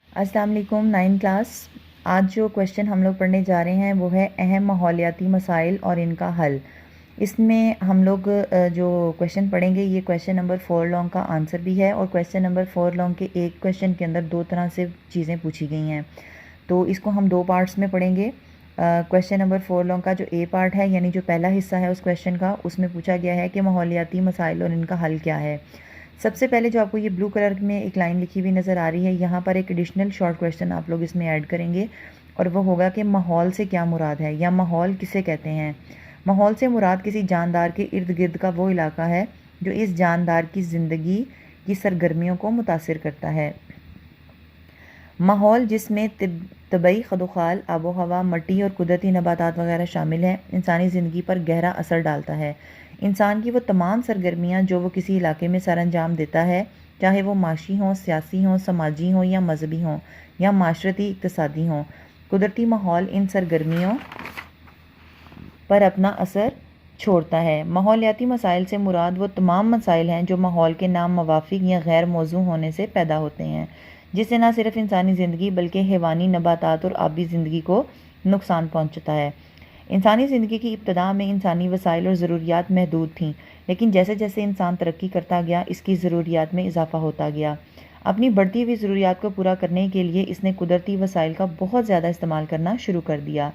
अस्सलाम वालेकुम 9 क्लास। आज जो क्वेश्चन हम लोग पढ़ने जा रहे हैं वो है अहम माहौलियाती मसाइल और इनका हल। इसमें हम लोग जो क्वेश्चन पढ़ेंगे ये क्वेश्चन नंबर 4 लॉन्ग का आंसर भी है और क्वेश्चन नंबर 4 लॉन्ग के एक क्वेश्चन के अंदर दो तरह से चीज़ें पूछी गई हैं, तो इसको हम दो पार्ट्स में पढ़ेंगे। क्वेश्चन नंबर 4 लॉन्ग का जो ए पार्ट है यानी जो पहला हिस्सा है उस क्वेश्चन का, उसमें पूछा गया है कि माहौलियाती मसाइल और इनका हल क्या है। सबसे पहले जो आपको ये ब्लू कलर में एक लाइन लिखी हुई नज़र आ रही है, यहाँ पर एक एडिशनल शॉर्ट क्वेश्चन आप लोग इसमें ऐड करेंगे और वो होगा कि माहौल से क्या मुराद है या माहौल किसे कहते हैं। माहौल से मुराद किसी जानदार के इर्द गिर्द का वो इलाका है जो इस जानदार की ज़िंदगी की सरगर्मियों को मुतासिर करता है। माहौल जिसमें तबई खदोखाल, आबो हवा, मट्टी और कुदरती नबातात वगैरह शामिल हैं, इंसानी ज़िंदगी पर गहरा असर डालता है। इंसान की वो तमाम सरगर्मियाँ जो वो किसी इलाके में सर अंजाम देता है, चाहे वो माशी हों, सियासी हों, समाजी हों या मजहबी हों या माशरती इक़्तिसादी हों, कुदरती माहौल इन सरगर्मियों पर अपना असर छोड़ता है। माहौलियाती मसाइल से मुराद वो तमाम मसाइल हैं जो माहौल के नामवाफिक या गैर मौजू होने से पैदा होते हैं, जिससे न सिर्फ इंसानी ज़िंदगी बल्कि हैवानी, नबातात और आबी ज़िंदगी को नुकसान पहुँचता है। इंसानी ज़िंदगी की इब्तदा में इंसानी वसाइल और ज़रूरियात महदूद थीं, लेकिन जैसे जैसे इंसान तरक्की करता गया इसकी ज़रूरियात में इजाफ़ा होता गया। अपनी बढ़ती हुई ज़रूरियात को पूरा करने के लिए इसने कुदरती वसाइल का बहुत ज़्यादा इस्तेमाल करना शुरू कर दिया।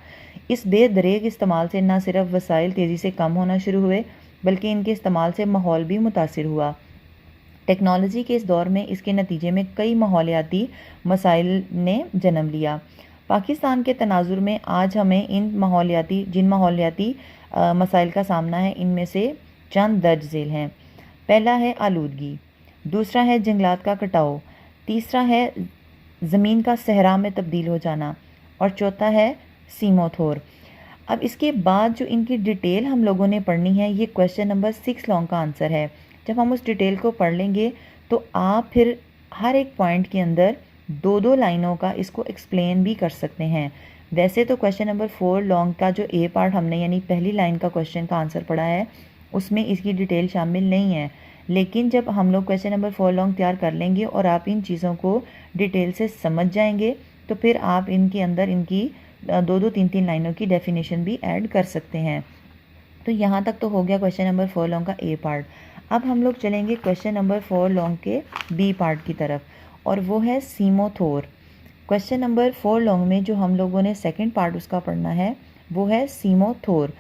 इस बेदरेग इस्तेमाल से न सिर्फ वसाइल तेज़ी से कम होना शुरू हुए बल्कि इनके इस्तेमाल से माहौल भी मुतासिर हुआ। टेक्नोलॉजी के इस दौर में इसके नतीजे में कई माहौलियाती मसाइल ने जन्म लिया। पाकिस्तान के तनाजुर में आज हमें जिन माहौलियाती मसाइल का सामना है इनमें से चंद दर्ज झेल हैं। पहला है आलूदगी, दूसरा है जंगलात का कटाव, तीसरा है ज़मीन का सहरा में तब्दील हो जाना और चौथा है सीमोथोर। अब इसके बाद जो इनकी डिटेल हम लोगों ने पढ़नी है ये क्वेश्चन नंबर 6 लॉन्ग का आंसर है। जब हम उस डिटेल को पढ़ लेंगे तो आप फिर हर एक पॉइंट के अंदर दो दो लाइनों का इसको एक्सप्लेन भी कर सकते हैं। वैसे तो क्वेश्चन नंबर 4 लॉन्ग का जो ए पार्ट हमने यानी पहली लाइन का क्वेश्चन का आंसर पढ़ा है उसमें इसकी डिटेल शामिल नहीं है, लेकिन जब हम लोग क्वेश्चन नंबर 4 लॉन्ग तैयार कर लेंगे और आप इन चीज़ों को डिटेल से समझ जाएंगे तो फिर आप इनके अंदर इनकी दो दो तीन तीन लाइनों की डेफिनेशन भी ऐड कर सकते हैं। तो यहाँ तक तो हो गया क्वेश्चन नंबर 4 लॉन्ग का ए पार्ट। अब हम लोग चलेंगे क्वेश्चन नंबर 4 लॉन्ग के बी पार्ट की तरफ और वो है सीमोथोर। क्वेश्चन नंबर 4 लॉन्ग में जो हम लोगों ने सेकंड पार्ट उसका पढ़ना है वो है सीमोथोर।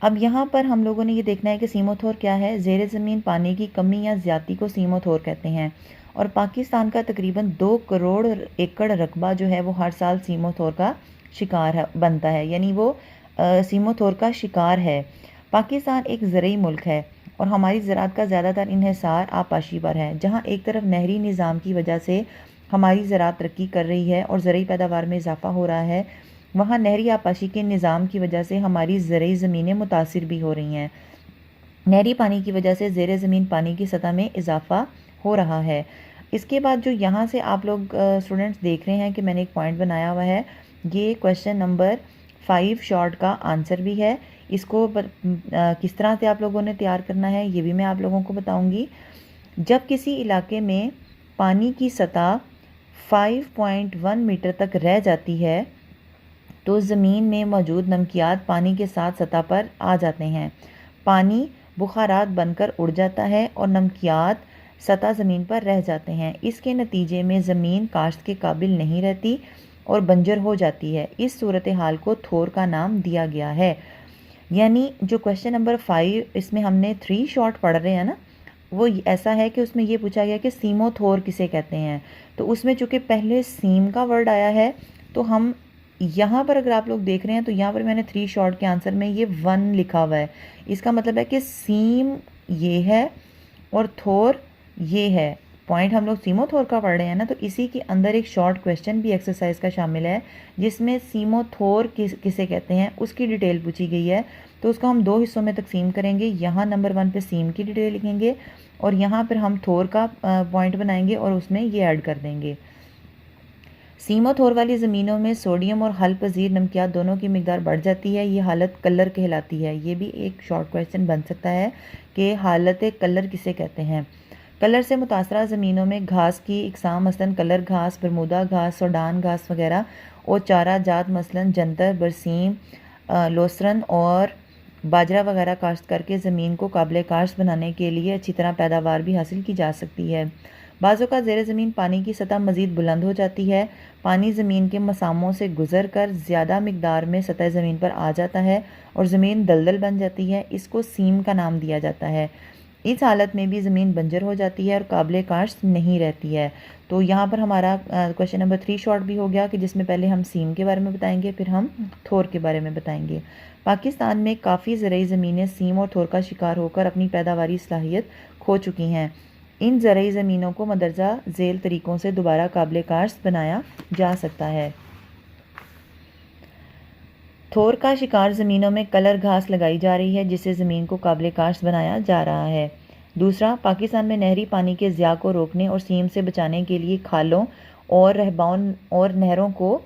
अब यहाँ पर हम लोगों ने ये देखना है कि सीमोथोर क्या है। ज़ेरे ज़मीन पानी की कमी या ज़्यादती को सीमोथोर कहते हैं और पाकिस्तान का तकरीबन 2 करोड़ एकड़ रकबा जो है वो हर साल सीमोथोर का शिकार बनता है, यानी वो सीमोथोर का शिकार है। पाकिस्तान एक ज़रई मुल्क है और हमारी ज़राअत का ज़्यादातर इन्हिसार आबपाशी पर है। जहाँ एक तरफ नहरी निज़ाम की वजह से हमारी ज़राअत तरक्की कर रही है और ज़रई पैदावार में इजाफ़ा हो रहा है, वहाँ नहरी आबपाशी के निज़ाम की वजह से हमारी ज़रई ज़मीनें मुतासिर भी हो रही हैं। नहरी पानी की वजह से ज़ेरे ज़मीन पानी की सतह में इजाफ़ा हो रहा है। इसके बाद जो यहाँ से आप लोग स्टूडेंट्स देख रहे हैं कि मैंने एक पॉइंट बनाया हुआ है, ये क्वेश्चन नंबर 5 शॉर्ट का आंसर भी है। इसको किस तरह से आप लोगों ने तैयार करना है ये भी मैं आप लोगों को बताऊंगी। जब किसी इलाके में पानी की सतह 5.1 मीटर तक रह जाती है तो ज़मीन में मौजूद नमकियात पानी के साथ सतह पर आ जाते हैं। पानी बुखारात बनकर उड़ जाता है और नमकियात सतह ज़मीन पर रह जाते हैं। इसके नतीजे में ज़मीन काश्त के काबिल नहीं रहती और बंजर हो जाती है। इस सूरत हाल को थोर का नाम दिया गया है। यानी जो क्वेश्चन नंबर 5 इसमें हमने 3 शॉर्ट पढ़ रहे हैं ना, वो ऐसा है कि उसमें ये पूछा गया कि सीमोथोर किसे कहते हैं। तो उसमें चूँकि पहले सीम का वर्ड आया है तो हम यहाँ पर अगर आप लोग देख रहे हैं तो यहाँ पर मैंने 3 शॉर्ट के आंसर में ये 1 लिखा हुआ है। इसका मतलब है कि सीम ये है और थोर ये है। पॉइंट हम लोग सीमोथोर का पढ़ रहे हैं ना, तो इसी के अंदर एक शॉर्ट क्वेश्चन भी एक्सरसाइज का शामिल है जिसमें सीमोथोर किसे कहते हैं उसकी डिटेल पूछी गई है। तो उसको हम 2 हिस्सों में तकसीम करेंगे। यहाँ नंबर 1 पे सीम की डिटेल लिखेंगे और यहाँ पर हम थोर का पॉइंट बनाएंगे और उसमें ये ऐड कर देंगे। सीमोथोर वाली ज़मीनों में सोडियम और हल पजीर नमकियात दोनों की मिकदार बढ़ जाती है। ये हालत कलर कहलाती है। ये भी एक शॉर्ट क्वेश्चन बन सकता है कि हालत कलर किसे कहते हैं। کلر سے متاثرہ زمینوں میں گھاس کی اقسام مثلاً کلر گھاس، برمودا گھاس، سوڈان گھاس وغیرہ اور چارہ جات مثلاً جنتر، برسیم، لوسرن اور باجرہ وغیرہ کاشت کر کے زمین کو قابل کاشت بنانے کے لیے اچھی طرح پیداوار بھی حاصل کی جا سکتی ہے۔ بعض اوقات زیر زمین پانی کی سطح مزید بلند ہو جاتی ہے۔ پانی زمین کے مساموں سے گزر کر زیادہ مقدار میں سطح زمین پر آ جاتا ہے اور زمین دلدل بن جاتی ہے۔ اس کو سیم کا نام دیا جاتا ہے۔ اس حالت میں بھی زمین بنجر ہو جاتی ہے اور قابل کاشت نہیں رہتی ہے۔ تو یہاں پر ہمارا کوشچن نمبر 3 شارٹ بھی ہو گیا کہ جس میں پہلے ہم سیم کے بارے میں بتائیں گے، پھر ہم تھور کے بارے میں بتائیں گے۔ پاکستان میں کافی زرعی زمینیں سیم اور تھور کا شکار ہو کر اپنی پیداواری صلاحیت کھو چکی ہیں۔ ان زرعی زمینوں کو مندرجہ ذیل طریقوں سے دوبارہ قابل کاشت بنایا جا سکتا ہے۔ تھور کا شکار زمینوں میں کلر گھاس لگائی جا رہی ہے جس سے زمین کو قابل کاشت بنایا جا رہا ہے۔ دوسرا، پاکستان میں نہری پانی کے ضیاع کو روکنے اور سیم سے بچانے کے لیے کھالوں اور رہباؤں اور نہروں کو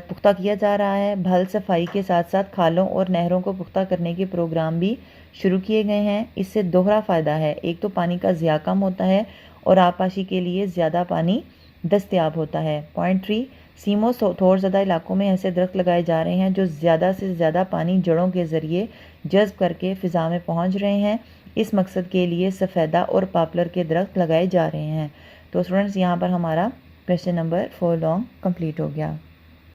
پختہ کیا جا رہا ہے۔ بھل صفائی کے ساتھ ساتھ کھالوں اور نہروں کو پختہ کرنے کے پروگرام بھی شروع کیے گئے ہیں۔ اس سے دوہرا فائدہ ہے، ایک تو پانی کا ضیاع کم ہوتا ہے اور آبپاشی کے لیے زیادہ پانی دستیاب ہوتا ہے۔ پوائنٹ 3، سیم و تھور زدہ علاقوں میں ایسے درخت لگائے جا رہے ہیں جو زیادہ سے زیادہ پانی جڑوں کے ذریعے جذب کر کے فضا میں پہنچ رہے ہیں۔ اس مقصد کے لیے سفیدہ اور پاپلر کے درخت لگائے جا رہے ہیں۔ تو اسٹوڈنٹس یہاں پر ہمارا کویسچن نمبر 4 لانگ کمپلیٹ ہو گیا۔